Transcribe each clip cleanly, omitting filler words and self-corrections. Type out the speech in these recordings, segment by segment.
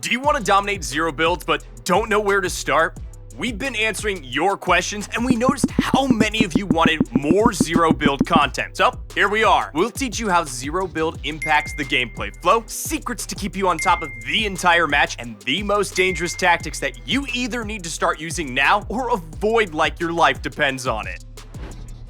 Do you want to dominate zero builds but don't know where to start? We've been answering your questions and we noticed how many of you wanted more zero build content. So here we are. We'll teach you how zero build impacts the gameplay flow, secrets to keep you on top of the entire match, and the most dangerous tactics that you either need to start using now or avoid like your life depends on it.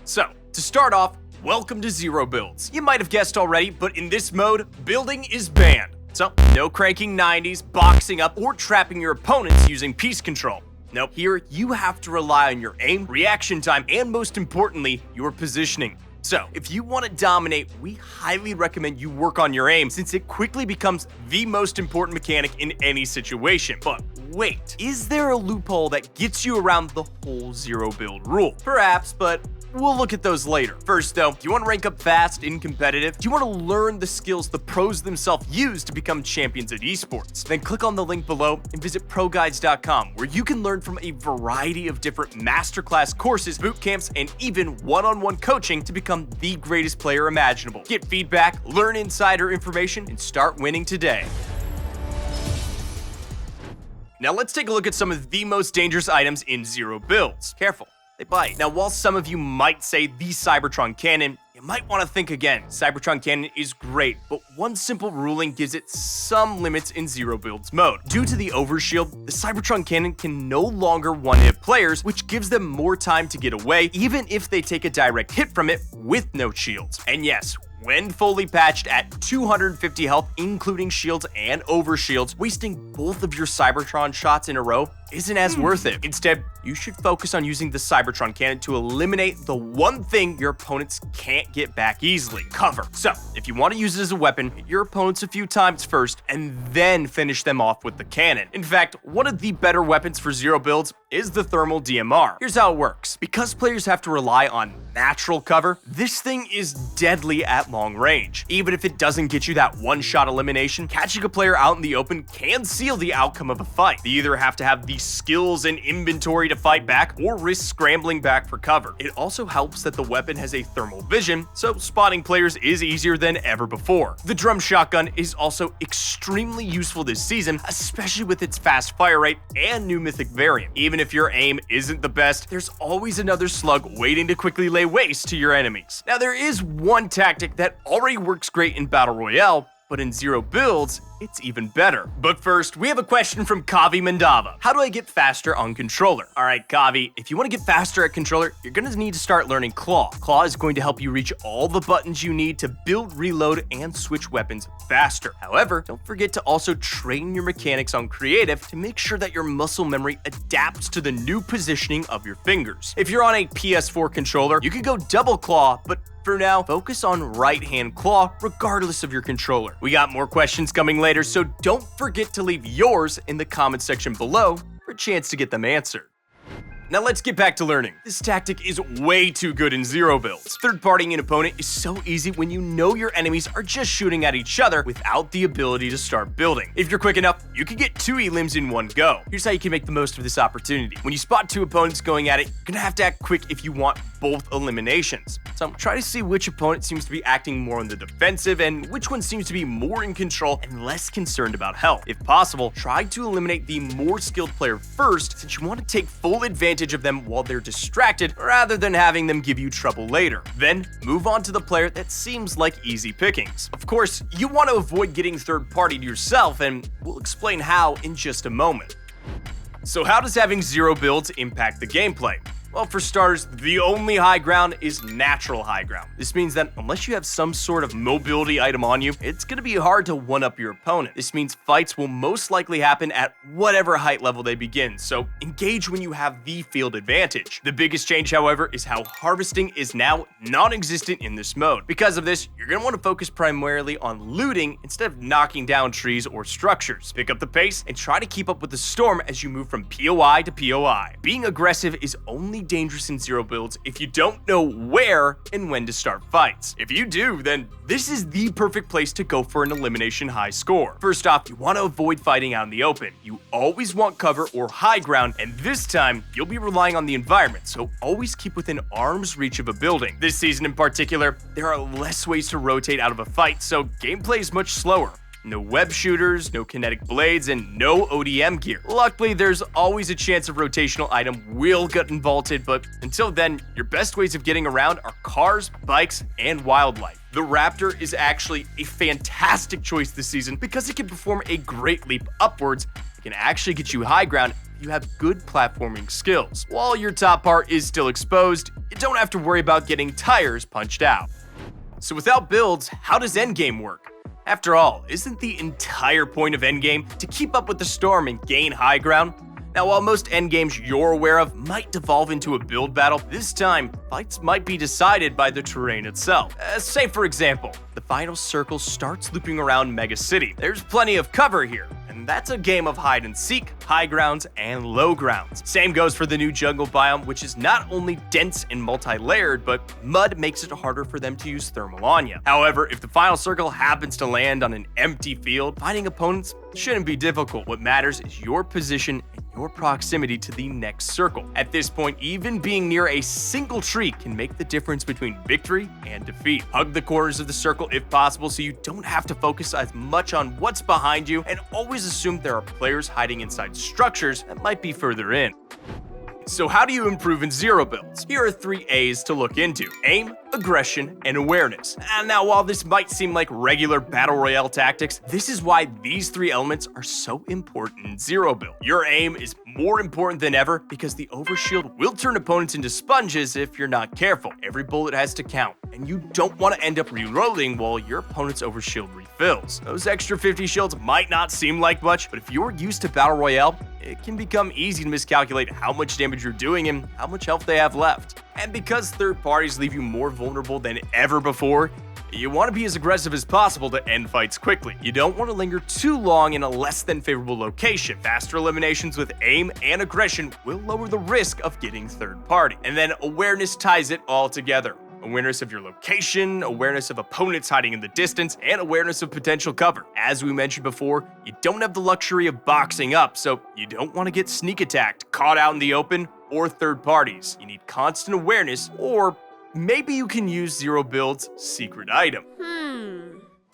So to start off, welcome to zero builds. You might have guessed already, but in this mode, building is banned. So no cranking 90s, boxing up, or trapping your opponents using piece control. Nope, here you have to rely on your aim, reaction time, and most importantly, your positioning. So, if you want to dominate, we highly recommend you work on your aim since it quickly becomes the most important mechanic in any situation. But wait, is there a loophole that gets you around the whole zero build rule? Perhaps, but we'll look at those later. First though, do you want to rank up fast in competitive? Do you want to learn the skills the pros themselves use to become champions at esports? Then click on the link below and visit ProGuides.com, where you can learn from a variety of different masterclass courses, boot camps, and even one-on-one coaching to become the greatest player imaginable. Get feedback, learn insider information, and start winning today. Now let's take a look at some of the most dangerous items in zero builds. Careful, they bite. Now, while some of you might say the Cybertron Cannon, you might want to think again. Cybertron Cannon is great, but one simple ruling gives it some limits in zero builds mode. Due to the overshield, the Cybertron Cannon can no longer one-hit players, which gives them more time to get away, even if they take a direct hit from it with no shields. And yes, when fully patched at 250 health, including shields and overshields, wasting both of your Cybertron shots in a row isn't as worth it. Instead, you should focus on using the Cybertron Cannon to eliminate the one thing your opponents can't get back easily: cover. So, if you want to use it as a weapon, hit your opponents a few times first, and then finish them off with the cannon. In fact, one of the better weapons for zero builds is the thermal DMR. Here's how it works. Because players have to rely on natural cover, this thing is deadly at long range. Even if it doesn't get you that one-shot elimination, catching a player out in the open can seal the outcome of a fight. They either have to have the skills and inventory to fight back or risk scrambling back for cover. It also helps that the weapon has a thermal vision, so spotting players is easier than ever before. The drum shotgun is also extremely useful this season, especially with its fast fire rate and new mythic variant. Even if your aim isn't the best, there's always another slug waiting to quickly lay waste to your enemies. Now, there is one tactic that already works great in Battle Royale, but in zero builds, it's even better. But first, we have a question from Kavi Mandava. How do I get faster on controller? All right, Kavi, if you want to get faster at controller, you're going to need to start learning Claw. Claw is going to help you reach all the buttons you need to build, reload, and switch weapons faster. However, don't forget to also train your mechanics on creative to make sure that your muscle memory adapts to the new positioning of your fingers. If you're on a PS4 controller, you can go double claw, but for now, focus on right-hand claw regardless of your controller. We got more questions coming later, so don't forget to leave yours in the comment section below for a chance to get them answered. Now let's get back to learning. This tactic is way too good in zero builds. Third-partying an opponent is so easy when you know your enemies are just shooting at each other without the ability to start building. If you're quick enough, you can get 2 elims in one go. Here's how you can make the most of this opportunity. When you spot 2 opponents going at it, you're gonna have to act quick if you want both eliminations. So try to see which opponent seems to be acting more on the defensive and which one seems to be more in control and less concerned about health. If possible, try to eliminate the more skilled player first, since you want to take full advantage of them while they're distracted rather than having them give you trouble later. Then move on to the player that seems like easy pickings. Of course, you want to avoid getting third-partied yourself, and we'll explain how in just a moment. So how does having zero builds impact the gameplay? Well, for starters, the only high ground is natural high ground. This means that unless you have some sort of mobility item on you, it's going to be hard to one-up your opponent. This means fights will most likely happen at whatever height level they begin, so engage when you have the field advantage. The biggest change, however, is how harvesting is now non-existent in this mode. Because of this, you're going to want to focus primarily on looting instead of knocking down trees or structures. Pick up the pace and try to keep up with the storm as you move from POI to POI. Being aggressive is only dangerous in zero builds if you don't know where and when to start fights. If you do, then this is the perfect place to go for an elimination high score. First off, you want to avoid fighting out in the open. You always want cover or high ground, and this time you'll be relying on the environment, so always keep within arm's reach of a building. This season in particular, there are less ways to rotate out of a fight, so gameplay is much slower. No web shooters, no kinetic blades, and no ODM gear. Luckily, there's always a chance a rotational item will get vaulted, but until then, your best ways of getting around are cars, bikes, and wildlife. The Raptor is actually a fantastic choice this season because it can perform a great leap upwards. It can actually get you high ground if you have good platforming skills. While your top part is still exposed, you don't have to worry about getting tires punched out. So without builds, how does Endgame work? After all, isn't the entire point of Endgame to keep up with the storm and gain high ground? Now, while most endgames you're aware of might devolve into a build battle, this time, fights might be decided by the terrain itself. Say, for example, the final circle starts looping around Mega City. There's plenty of cover here, and that's a game of hide and seek, high grounds, and low grounds. Same goes for the new jungle biome, which is not only dense and multi-layered, but mud makes it harder for them to use thermal on you. However, if the final circle happens to land on an empty field, finding opponents shouldn't be difficult. What matters is your position and your proximity to the next circle. At this point, even being near a single tree can make the difference between victory and defeat. Hug the corners of the circle if possible so you don't have to focus as much on what's behind you, and always assume there are players hiding inside structures that might be further in. So how do you improve in zero builds? Here are 3 A's to look into: aim, aggression, and awareness. And now, while this might seem like regular battle royale tactics, this is why these 3 elements are so important in zero build. Your aim is more important than ever because the overshield will turn opponents into sponges if you're not careful. Every bullet has to count, and you don't want to end up reloading while your opponent's overshield refills. Those extra 50 shields might not seem like much, but if you're used to battle royale, it can become easy to miscalculate how much damage you're doing and how much health they have left. And because third parties leave you more vulnerable than ever before, you want to be as aggressive as possible to end fights quickly. You don't want to linger too long in a less than favorable location. Faster eliminations with aim and aggression will lower the risk of getting third party. And then awareness ties it all together. Awareness of your location, awareness of opponents hiding in the distance, and awareness of potential cover. As we mentioned before, you don't have the luxury of boxing up, so you don't want to get sneak attacked, caught out in the open, or third parties. You need constant awareness, or maybe you can use zero build's secret item.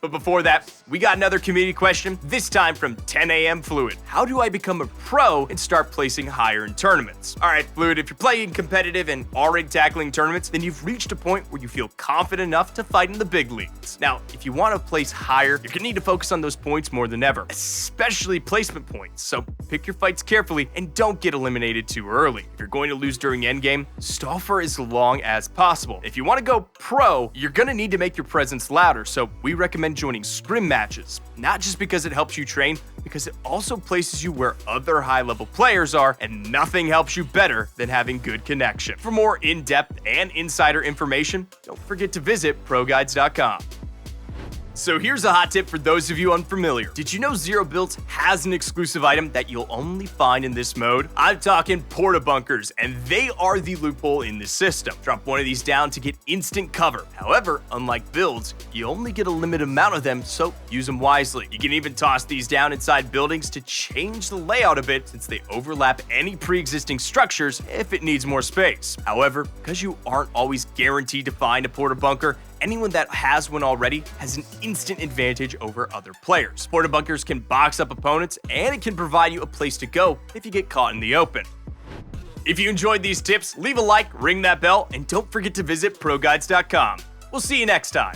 But before that, we got another community question, this time from 10 AM Fluid. How do I become a pro and start placing higher in tournaments? Alright, Fluid, if you're playing competitive and already tackling tournaments, then you've reached a point where you feel confident enough to fight in the big leagues. Now, if you want to place higher, you're gonna need to focus on those points more than ever, especially placement points. So pick your fights carefully and don't get eliminated too early. If you're going to lose during endgame, stall for as long as possible. If you want to go pro, you're gonna need to make your presence louder, so we recommend joining scrim matches, not just because it helps you train, because it also places you where other high-level players are, and nothing helps you better than having good connection. For more in-depth and insider information, don't forget to visit ProGuides.com. So here's a hot tip for those of you unfamiliar. Did you know Zero Builds has an exclusive item that you'll only find in this mode? I'm talking porta bunkers, and they are the loophole in this system. Drop one of these down to get instant cover. However, unlike builds, you only get a limited amount of them, so use them wisely. You can even toss these down inside buildings to change the layout a bit, since they overlap any pre-existing structures if it needs more space. However, because you aren't always guaranteed to find a porta bunker, anyone that has one already has an instant advantage over other players. Porta bunkers can box up opponents, and it can provide you a place to go if you get caught in the open. If you enjoyed these tips, leave a like, ring that bell, and don't forget to visit ProGuides.com. We'll see you next time.